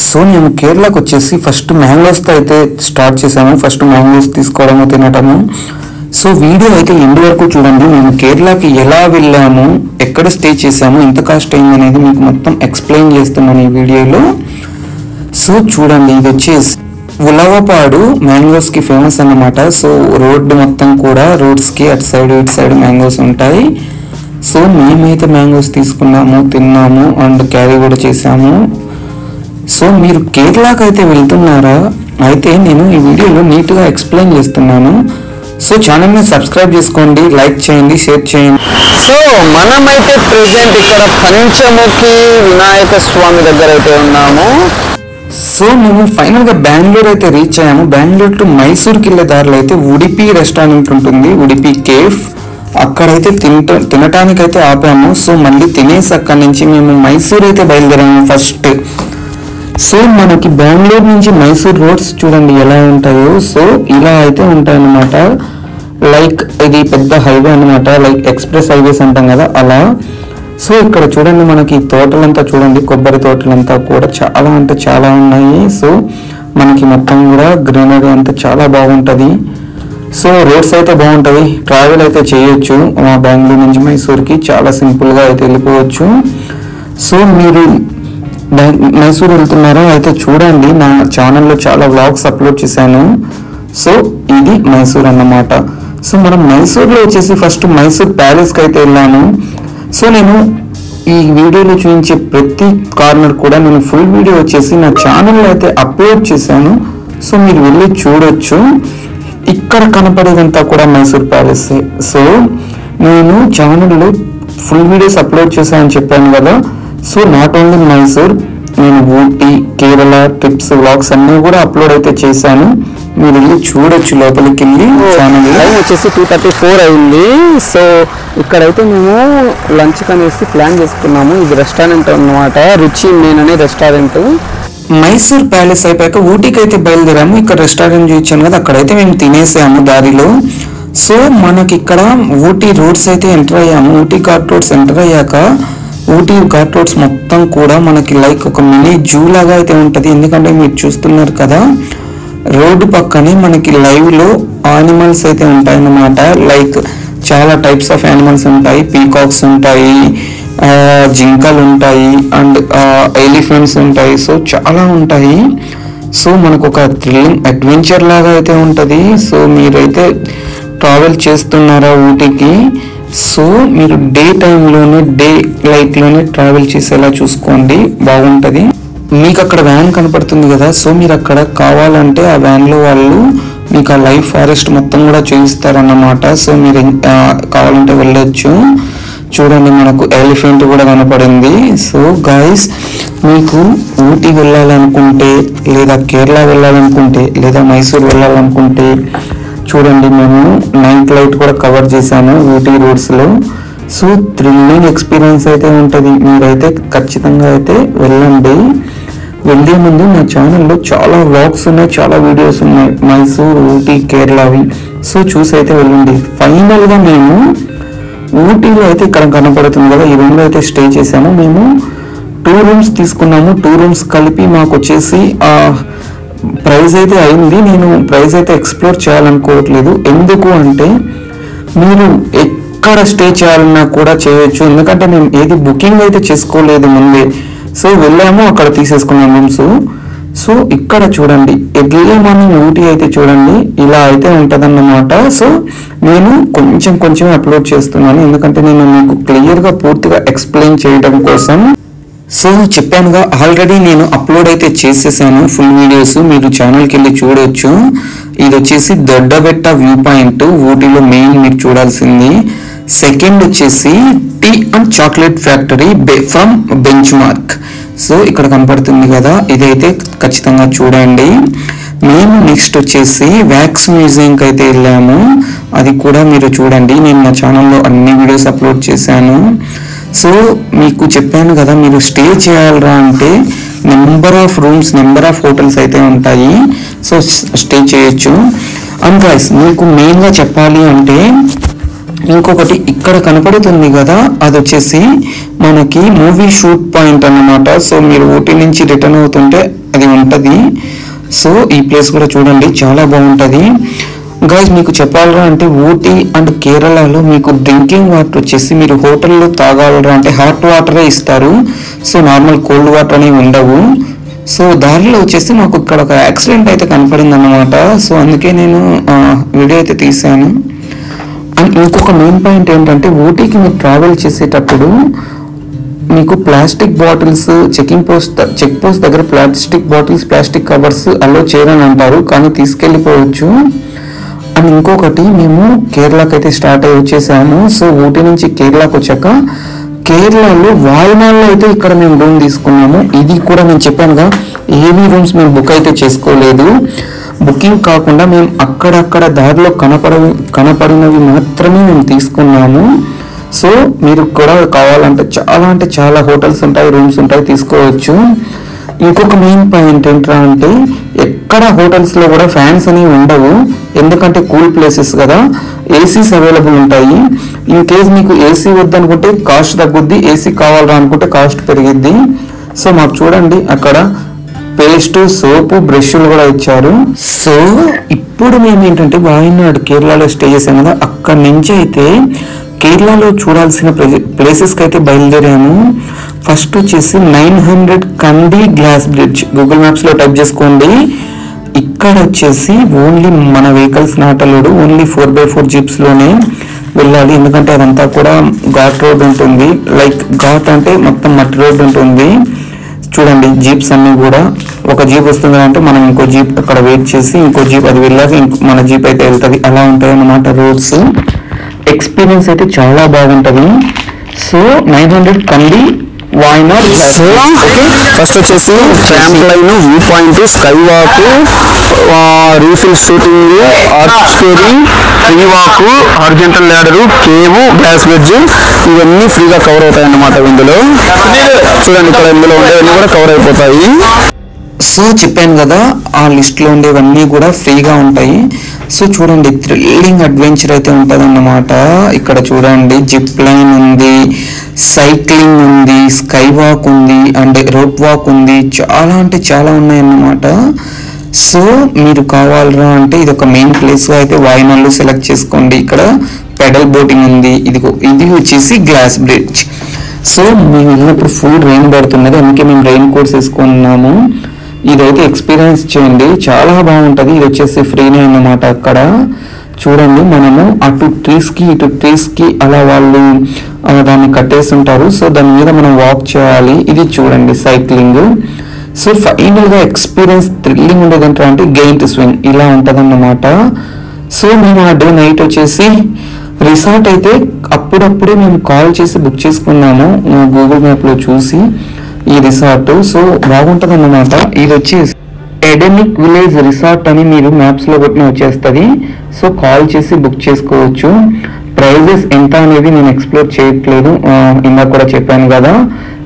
So మేము కేరళకు వచ్చేసి ఫస్ట్ మ్యాంగోస్తో అయితే స్టార్ట్ చేసాము. ఫస్ట్ మ్యాంగోస్ తీసుకోవడము, తినటము. సో వీడియో అయితే ఎండ్ వరకు చూడండి. మేము కేరళకి ఎలా వెళ్ళాము, ఎక్కడ స్టే చేసాము, ఎంత కాస్ట్ అయింది అనేది మీకు మొత్తం ఎక్స్ప్లెయిన్ చేస్తున్నాను ఈ వీడియోలో. సో చూడండి, ఇది వచ్చేసి ఉలవపాడు మ్యాంగోస్కి ఫేమస్ అన్నమాట. సో రోడ్డు మొత్తం కూడా రోడ్స్కి అటు సైడ్ ఇటు సైడ్ మ్యాంగోస్ ఉంటాయి. సో మేమైతే మ్యాంగోస్ తీసుకున్నాము, తిన్నాము అండ్ క్యారీ కూడా చేసాము. సో మీరు కేరళకి అయితే వెళ్తున్నారా అయితే నేను ఈ వీడియోలో నీట్గా ఎక్స్ప్లెయిన్ చేస్తున్నాను. సో ఛానల్ని సబ్స్క్రైబ్ చేసుకోండి, లైక్ చేయండి, షేర్ చేయండి. సో మనమైతే ప్రెసెంట్ ఇక్కడ పంచముఖి వినాయక స్వామి దగ్గర అయితే ఉన్నాము. సో మేము ఫైనల్గా బెంగళూరు అయితే రీచ్ అయ్యాము. బెంగళూరు టు మైసూర్కి వెళ్ళే దారిలో అయితే ఉడిపి రెస్టారెంట్ ఉంటుంది, ఉడిపి కేఫ్. అక్కడైతే తినటానికైతే ఆపాము. సో మళ్ళీ తినేసి అక్కడి నుంచి మేము మైసూర్ అయితే బయలుదేరాము ఫస్ట్. సో మనకి బెంగళూరు నుంచి మైసూర్ రోడ్స్ చూడండి ఎలా ఉంటాయో. సో ఇలా అయితే ఉంటాయన్నమాట. లైక్ ఇది పెద్ద హైవే అనమాట, లైక్ ఎక్స్ప్రెస్ హైవేస్ అంటాం కదా అలా. సో ఇక్కడ చూడండి మనకి తోటలంతా చూడండి, కొబ్బరి తోటలంతా కూడా చాలా అంటే చాలా ఉన్నాయి. సో మనకి మొత్తం కూడా గ్రీనరీ అంతా చాలా బాగుంటుంది. సో రోడ్స్ అయితే బాగుంటుంది, ట్రావెల్ అయితే చేయొచ్చు. మా బెంగళూరు నుంచి మైసూర్కి చాలా సింపుల్గా అయితే వెళ్ళిపోవచ్చు. సో మీరు మైసూర్ వెళ్తున్నారో అయితే చూడండి, నా ఛానల్లో చాలా వ్లాగ్స్ అప్లోడ్ చేశాను. సో ఇది మైసూర్ అన్నమాట. సో మనం మైసూర్లో వచ్చేసి ఫస్ట్ మైసూర్ ప్యాలెస్కి అయితే వెళ్ళాము. సో నేను ఈ వీడియోలో చూపించే ప్రతి కార్నర్ కూడా నేను ఫుల్ వీడియో వచ్చేసి నా ఛానల్లో అయితే అప్లోడ్ చేశాను. సో మీరు వెళ్ళి చూడొచ్చు. ఇక్కడ కనపడేదంతా కూడా మైసూర్ ప్యాలెస్. సో నేను ఛానల్లో ఫుల్ వీడియోస్ అప్లోడ్ చేశానని చెప్పాను కదా. సో నాట్ ఓన్లీ మైసూర్, నేను ఊటీ, కేరళ ట్రిప్స్ వ్లాగ్స్ అన్నీ కూడా అప్లోడ్ అయితే చేశాను. మీరు వెళ్ళి చూడొచ్చు లోపలికి వెళ్ళి. ఛానల్ వచ్చేసి 2:34 అయింది. సో ఇక్కడైతే మేము లంచ్ అనేసి ప్లాన్ చేసుకున్నాము. ఇది రెస్టారెంట్ అన్నమాట, రుచి మెయిన్ అనే రెస్టారెంట్. మైసూర్ ప్యాలెస్ అయిపోయాక ఊటీకి అయితే బయలుదేరాము. ఇక్కడ రెస్టారెంట్ చూపించాను కదా, అక్కడైతే మేము తినేసాము దారిలో. సో మనకి ఇక్కడ ఊటీ రోడ్స్ అయితే ఎంటర్ అయ్యాము. ఊటీ ఘాట్ రోడ్స్ ఎంటర్ అయ్యాక ఊటీ ఘాట్ రోడ్స్ మొత్తం కూడా మనకి లైక్ ఒక మినీ జూ లాగా అయితే ఉంటుంది. ఎందుకంటే మీరు చూస్తున్నారు కదా, రోడ్డు పక్కనే మనకి లైవ్లో యానిమల్స్ అయితే ఉంటాయన్నమాట. లైక్ చాలా టైప్స్ ఆఫ్ యానిమల్స్ ఉంటాయి. పీకాక్స్ ఉంటాయి, జింకలు ఉంటాయి అండ్ ఎలిఫెంట్స్ ఉంటాయి. సో చాలా ఉంటాయి. సో మనకు ఒక థ్రిల్లింగ్ అడ్వెంచర్ లాగా అయితే ఉంటుంది. సో మీరైతే ట్రావెల్ చేస్తున్నారా ఊటీకి, సో మీరు డే టైంలోనే డే లైట్లోనే ట్రావెల్ చేసేలా చూసుకోండి, బాగుంటుంది. మీకు అక్కడ వ్యాన్ కనపడుతుంది కదా. సో మీరు అక్కడ కావాలంటే ఆ వ్యాన్లో వాళ్ళు మీకు ఆ లైవ్ ఫారెస్ట్ మొత్తం కూడా చూపిస్తారన్నమాట. సో మీరు కావాలంటే వెళ్ళొచ్చు. చూడండి మనకు ఎలిఫెంట్ కూడా కనపడింది. సో గాయస్, మీకు ఊటీ వెళ్ళాలనుకుంటే లేదా కేరళ వెళ్ళాలనుకుంటే లేదా మైసూర్ వెళ్ళాలనుకుంటే చూడండి, మేము నైట్ లైట్ కూడా కవర్ చేశాము ఊటీ రోడ్స్లో. సో థ్రిల్లింగ్ ఎక్స్పీరియన్స్ అయితే ఉంటుంది. మీరైతే ఖచ్చితంగా అయితే వెళ్ళండి. వెళ్ళే ముందు నా ఛానల్లో చాలా వ్లాగ్స్ ఉన్నాయి, చాలా వీడియోస్ ఉన్నాయి మైసూర్, ఊటీ, కేరళవి. సో చూసి అయితే వెళ్ళండి. ఫైనల్గా మేము ఊటీలో అయితే ఇక్కడ కనపడుతుంది కదా, ఈ రూమ్లో అయితే స్టే చేసాము. మేము 2 రూమ్స్ తీసుకున్నాము. 2 రూమ్స్ కలిపి మాకు వచ్చేసి ప్రైస్ అయితే అయింది. నేను ప్రైస్ అయితే ఎక్స్ప్లోర్ చేయాలనుకోవట్లేదు. ఎందుకు అంటే మీరు ఎక్కడ స్టే చేయాలన్నా కూడా చేయొచ్చు. ఎందుకంటే మేము ఏది బుకింగ్ అయితే చేసుకోలేదు ముందే. సో వెళ్ళాము, అక్కడ తీసేసుకున్నాం రూమ్స్. సో ఇక్కడ చూడండి, ఎర్లీ మార్నింగ్ ఊటీ అయితే చూడండి ఇలా అయితే ఉంటుందన్నమాట. సో నేను కొంచెం అప్లోడ్ చేస్తున్నాను, ఎందుకంటే నేను మీకు క్లియర్గా పూర్తిగా ఎక్స్ప్లెయిన్ చేయడం కోసం. సో చెప్పానుగా, ఆల్రెడీ నేను అప్లోడ్ అయితే చేసేసాను ఫుల్ వీడియోస్, మీరు ఛానల్కి వెళ్ళి చూడొచ్చు. ఇది వచ్చేసి దొడ్డబెట్ట వ్యూ పాయింట్, ఊటీలో మెయిన్ మీరు చూడాల్సింది. సెకండ్ వచ్చేసి tea and chocolate factory from benchmark. So ఇక్కడ కనపడుతుంది కదా, ఇదైతే ఖచ్చితంగా చూడండి. మేము నెక్స్ట్ వచ్చేసి వ్యాక్స్ మ్యూజియంకి అయితే వెళ్ళాము. అది కూడా మీరు చూడండి, నేను నా ఛానల్లో అన్ని వీడియోస్ అప్లోడ్ చేశాను. సో మీకు చెప్పాను కదా, మీరు స్టే చేయాలరా అంటే number of rooms, number of hotels అయితే ఉంటాయి. సో స్టే చేయొచ్చు. అండ్ గైస్, మీకు మెయిన్గా చెప్పాలి అంటే ఇంకొకటి ఇక్కడ కనపడుతుంది కదా, అది వచ్చేసి మనకి మూవీ షూట్ పాయింట్ అన్నమాట. సో మీరు ఊటీ నుంచి రిటర్న్ అవుతుంటే అది ఉంటుంది. సో ఈ ప్లేస్ కూడా చూడండి, చాలా బాగుంటుంది. గైస్ మీకు చెప్పాలరా అంటే ఊటీ అండ్ కేరళలో మీకు డ్రింకింగ్ వాటర్ వచ్చేసి మీరు హోటల్లో తాగాలరా అంటే హాట్ వాటరే ఇస్తారు. సో నార్మల్ కోల్డ్ వాటర్ అనేవి ఉండవు. సో దారిలో వచ్చేసి మాకు ఇక్కడ ఒక యాక్సిడెంట్ అయితే కనపడింది అన్నమాట. సో అందుకే నేను వీడియో అయితే తీసాను. అండ్ ఇంకొక మెయిన్ పాయింట్ ఏంటంటే ఊటీకి మీరు ట్రావెల్ చేసేటప్పుడు మీకు ప్లాస్టిక్ బాటిల్స్ చెక్ పోస్ట్ దగ్గర ప్లాస్టిక్ బాటిల్స్, ప్లాస్టిక్ కవర్స్ అలో చేయరని అంటారు, కానీ తీసుకెళ్ళిపోవచ్చు. అండ్ ఇంకొకటి మేము కేరళకి అయితే స్టార్ట్ అయ్యి వచ్చేసాము. సో ఊటీ నుంచి కేరళకి వచ్చాక కేరళలో వాయనాడ్లో అయితే ఇక్కడ మేము రూమ్ తీసుకున్నాము. ఇది కూడా నేను చెప్పానుగా, ఏవీ రూమ్స్ మేము బుక్ అయితే చేసుకోలేదు. బుకింగ్ కాకుండా మేము అక్కడక్కడ దారిలో కనపడినవి మాత్రమే మేము తీసుకున్నాము. సో మీరు కూడా కావాలంటే చాలా హోటల్స్ ఉంటాయి, రూమ్స్ ఉంటాయి, తీసుకోవచ్చు. ఇంకొక మెయిన్ పాయింట్ ఏంట్రా అంటే ఎక్కడ హోటల్స్లో కూడా ఫ్యాన్స్ అనేవి ఉండవు, ఎందుకంటే కూల్ ప్లేసెస్ కదా. ఏసీస్ అవైలబుల్ ఉంటాయి. ఇన్ కేస్ మీకు ఏసీ వద్దనుకుంటే కాస్ట్ తగ్గుద్ది, ఏసీ కావాలా అనుకుంటే కాస్ట్ పెరిగిద్ది. సో మాకు చూడండి అక్కడ పేస్ట్, సోపు, బ్రష్లు కూడా ఇచ్చారు. సో ఇప్పుడు మేము ఏంటంటే వాయనాడ్ కేరళలో స్టే చేసాం కదా, అక్కడి నుంచి అయితే కేరళలో చూడాల్సిన ప్లేసెస్కి అయితే బయలుదేరాము. ఫస్ట్ వచ్చేసి 900 కండి గ్లాస్ బ్రిడ్జ్ గూగుల్ మ్యాప్స్లో టైప్ చేసుకోండి. ఇక్కడ వచ్చేసి ఓన్లీ మన వెహికల్స్ నాటలేడు, ఓన్లీ 4x4 జీప్స్లోనే వెళ్ళాలి. ఎందుకంటే అదంతా కూడా ఘాట్ రోడ్ ఉంటుంది. లైక్ ఘాట్ అంటే మొత్తం మట్టి రోడ్ ఉంటుంది. చూడండి జీప్స్ అన్నీ కూడా, ఒక జీప్ వస్తుంది అంటే మనం ఇంకో జీప్ అక్కడ వెయిట్ చేసి ఇంకో జీప్ అది వెళ్ళాక మన జీప్ అయితే వెళ్తుంది. అలా ఉంటాయి అన్నమాట రోడ్స్. ఎక్స్పీరియన్స్ అయితే చాలా బాగుంటుంది. సో 900 కండి వాయనాడ్. ఫస్ట్ వచ్చేసి trampoline, view point, sky walk, rifle shooting, archery, tree walk, horizontal ladder, cave, glass bridge ఇవన్నీ ఫ్రీగా కవర్ అవుతాయి అన్నమాట. ఇందులో చూడండి, ఇక్కడ ఇందులో ఉండేవన్నీ కూడా కవర్ అయిపోతాయి. సో చెప్పాను కదా, ఆ లిస్ట్లో ఉండేవన్నీ కూడా ఫ్రీగా ఉంటాయి. సో చూడండి, థ్రిల్లింగ్ అడ్వెంచర్ అయితే ఉంటుంది అన్నమాట. ఇక్కడ చూడండి జిప్ లైన్ ఉంది, సైక్లింగ్ ఉంది, స్కై వాక్ ఉంది, అండ్ రోప్ వాక్ ఉంది. చాలా అంటే చాలా ఉన్నాయన్నమాట. సో మీరు కావాలరా అంటే ఇది ఒక మెయిన్ ప్లేస్గా అయితే వాయనాడ్లో సెలెక్ట్ చేసుకోండి. ఇక్కడ పెడల్ బోటింగ్ ఉంది. ఇది వచ్చేసి గ్లాస్ బ్రిడ్జ్. సో మేము వెళ్ళినప్పుడు ఫుల్ రెయిన్ పడుతున్నది, అందుకే మేము రెయిన్ కోట్స్ వేసుకున్నాము. ఇదైతే ఎక్స్పీరియన్స్ చేయండి, చాలా బాగుంటుంది. ఇది వచ్చేసి ఫ్రీనే అన్నమాట. అక్కడ చూడండి మనము అటు ట్రీస్కి ఇటు ట్రీస్కి అలా వాళ్ళు దాన్ని కట్టేసి ఉంటారు. సో దాని మీద మనం వాక్ చేయాలి. ఇది చూడండి సైక్లింగ్. సో ఫైనల్గా ఎక్స్పీరియన్స్ థ్రిల్లింగ్ ఉండేది అంటే గెయింట్ స్వింగ్ ఇలా ఉంటుంది అన్నమాట. సో మేము ఆ డే నైట్ వచ్చేసి రిసార్ట్ అయితే అప్పుడప్పుడే మేము కాల్ చేసి బుక్ చేసుకున్నాము గూగుల్ మ్యాప్లో చూసి ఈ రిసార్ట్. సో బాగుంటుంది అన్నమాట. ఇది వచ్చేసి ఎడెనిక్ విలేజ్ రిసార్ట్ అని మీరు మ్యాప్స్లో కొట్టిన వచ్చేస్తుంది. సో కాల్ చేసి బుక్ చేసుకోవచ్చు. ప్రైజెస్ ఎంత అనేది నేను ఎక్స్ప్లోర్ చేయట్లేదు, ఇందాక కూడా చెప్పాను కదా.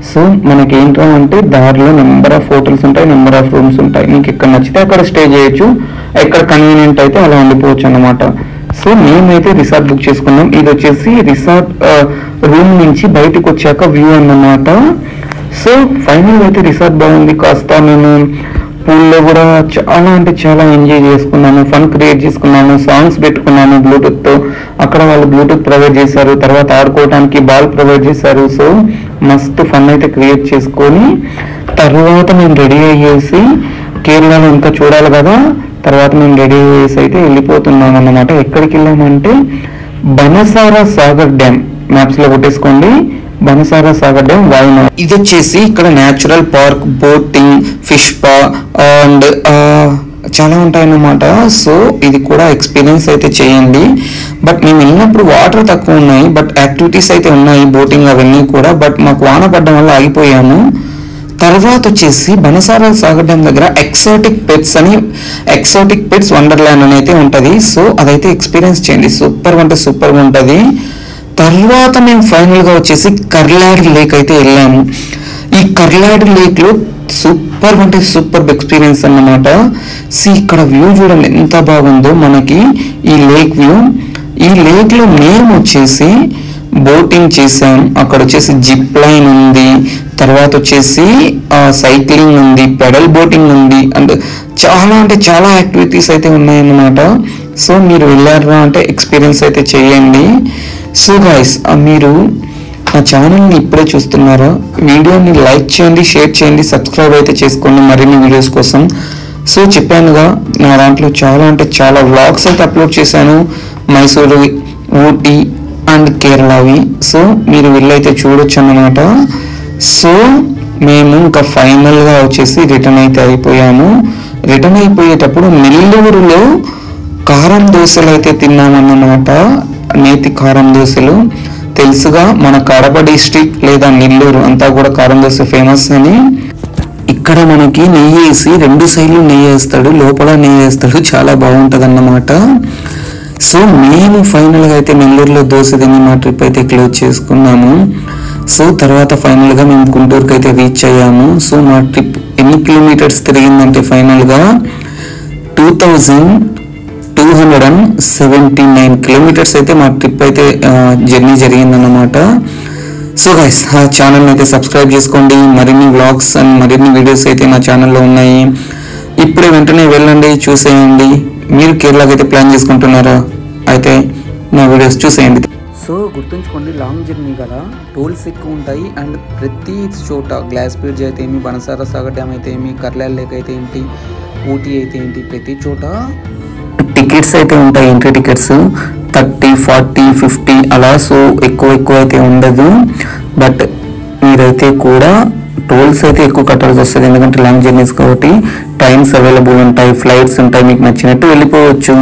సో మనకి ఏంటంటే దారిలో నెంబర్ ఆఫ్ హోటల్స్ ఉంటాయి, నెంబర్ ఆఫ్ రూమ్స్ ఉంటాయి. మీకు ఎక్కడ నచ్చితే అక్కడ స్టే చేయొచ్చు, ఎక్కడ కన్వీనియంట్ అయితే అలా ఉండిపోవచ్చు అన్నమాట. సో మేమైతే రిసార్ట్ బుక్ చేసుకున్నాం. ఇది వచ్చేసి రిసార్ట్ రూమ్ నుంచి బయటకు వచ్చాక వ్యూ అన్నమాట. సో ఫైనల్ అయితే రిసార్ట్ బాగుంది. కాస్త మేము పూల్లో కూడా చాలా అంటే చాలా ఎంజాయ్ చేసుకున్నాము, ఫన్ క్రియేట్ చేసుకున్నాము, సాంగ్స్ పెట్టుకున్నాము బ్లూటూత్తో. అక్కడ వాళ్ళు బ్లూటూత్ ప్రొవైడ్ చేశారు, తర్వాత ఆడుకోవడానికి బాల్ ప్రొవైడ్ చేశారు. సో మస్తు ఫన్ అయితే క్రియేట్ చేసుకొని తర్వాత మేము రెడీ అయ్యేసి కేరళలో ఇంకా చూడాలి కదా, తర్వాత మేము రెడీ అయ్యేసి అయితే వెళ్ళిపోతున్నాం అన్నమాట. ఎక్కడికి వెళ్ళామంటే బనసారా సాగర్ డ్యామ్, మ్యాప్స్లో కొట్టేసుకోండి. బనసారా సాగర్ డ్యామ్ వాయనాడ్. ఇది వచ్చేసి ఇక్కడ న్యాచురల్ పార్క్, బోటింగ్, ఫిష్ పా అండ్ చాలా ఉంటాయన్నమాట. సో ఇది కూడా ఎక్స్పీరియన్స్ అయితే చేయండి. బట్ మేము వెళ్ళినప్పుడు వాటర్ తక్కువ ఉన్నాయి, బట్ యాక్టివిటీస్ అయితే ఉన్నాయి, బోటింగ్ అవన్నీ కూడా. బట్ మాకు వాన పడడం వల్ల ఆగిపోయాము. తర్వాత వచ్చేసి బనసారా సాగర్ డ్యామ్ దగ్గర ఎక్సాటిక్ పెట్స్ వండర్ల్యాండ్ అని అయితే ఉంటుంది. సో అదైతే ఎక్స్పీరియన్స్ చేయండి, సూపర్గా అంటే సూపర్గా ఉంటుంది. తర్వాత మేము ఫైనల్గా వచ్చేసి కర్లాడ్ లేక్ అయితే వెళ్ళాము. ఈ కర్లాడ్ లేక్లో సూపర్ అంటే సూపర్ ఎక్స్పీరియన్స్ అన్నమాట. ఇక్కడ వ్యూ చూడండి ఎంత బాగుందో మనకి ఈ లేక్ వ్యూ. ఈ లేక్లో మేము వచ్చేసి బోటింగ్ చేసాం, అక్కడ వచ్చేసి జిప్ లైన్ ఉంది, తర్వాత వచ్చేసి సైక్లింగ్ ఉంది, పెడల్ బోటింగ్ ఉంది, అండ్ చాలా అంటే చాలా యాక్టివిటీస్ అయితే ఉన్నాయన్నమాట. సో మీరు వెళ్ళారా అంటే ఎక్స్పీరియన్స్ అయితే చేయండి. సో గైస్, మీరు నా ఛానల్ని ఇప్పుడే చూస్తున్నారా, వీడియోని లైక్ చేయండి, షేర్ చేయండి, సబ్స్క్రైబ్ అయితే చేసుకోండి మరిన్ని వీడియోస్ కోసం. సో చెప్పానుగా, నా దాంట్లో చాలా అంటే చాలా వ్లాగ్స్ అయితే అప్లోడ్ చేశాను, మైసూరు, ఊటీ అండ్ కేరళవి. సో మీరు వెళ్ళైతే చూడొచ్చు అన్నమాట. సో మేము ఇంకా ఫైనల్గా వచ్చేసి రిటర్న్ అయితే అయిపోయాము. రిటర్న్ అయిపోయేటప్పుడు నెల్లూరులో కారం దోశలు అయితే తిన్నామన్నమాట. నేతి కారం దోశలు తెలుసుగా, మన కడప డిస్ట్రిక్ట్ లేదా నెల్లూరు అంతా కూడా కారం దోశ ఫేమస్ అని. ఇక్కడ మనకి నెయ్యి వేసి 2 సైడ్లు నెయ్యి వేస్తాడు, లోపల నెయ్యి వేస్తాడు, చాలా బాగుంటుంది అన్నమాట. సో మేము ఫైనల్గా అయితే నెల్లూరులో దోశ తిని మా ట్రిప్ అయితే క్లోజ్ చేసుకున్నాము. సో తర్వాత ఫైనల్గా మేము గుంటూరుకి అయితే రీచ్ అయ్యాము. సో మా ట్రిప్ ఎన్ని కిలోమీటర్స్ తిరిగిందంటే ఫైనల్గా 2279 కిలోమీటర్స్ అయితే మా ట్రిప్ అయితే జర్నీ జరిగిందన్నమాట. సో గైస్, ఆ ఛానల్ని అయితే సబ్స్క్రైబ్ చేసుకోండి. మరిన్ని వ్లాగ్స్ అండ్ మరిన్ని వీడియోస్ అయితే నా ఛానల్లో ఉన్నాయి. ఇప్పుడే వెంటనే వెళ్ళండి, చూసేయండి. మీరు కేరళకి అయితే ప్లాన్ చేసుకుంటున్నారా అయితే నా వీడియోస్ చూసేయండి. సో గుర్తుంచుకోండి, లాంగ్ జర్నీ కదా, టోల్స్ ఎక్కువ ఉంటాయి. అండ్ ప్రతి చోట గ్లాస్ బ్రిడ్జ్ అయితే ఏమి, బనసార సాగర్ డ్యామ్ అయితే ఏమి, కర్లాల్ లేక్ అయితే ఏంటి, ఊటీ అయితే ఏంటి, ప్రతి చోట టికెట్స్ అయితే ఉంటాయి. ఎంట్రీ టికెట్స్ 30, 40, 50 అలా. సో ఎక్కువ అయితే ఉండదు. బట్ మీరైతే కూడా టోల్స్ అయితే ఎక్కువ కట్టాల్సి వస్తుంది, ఎందుకంటే లాంగ్ జర్నీస్ కాబట్టి. టైమ్స్ అవైలబుల్ ఉంటాయి, ఫ్లైట్స్ ఉంటాయి, మీకు నచ్చినట్టు వెళ్ళిపోవచ్చు.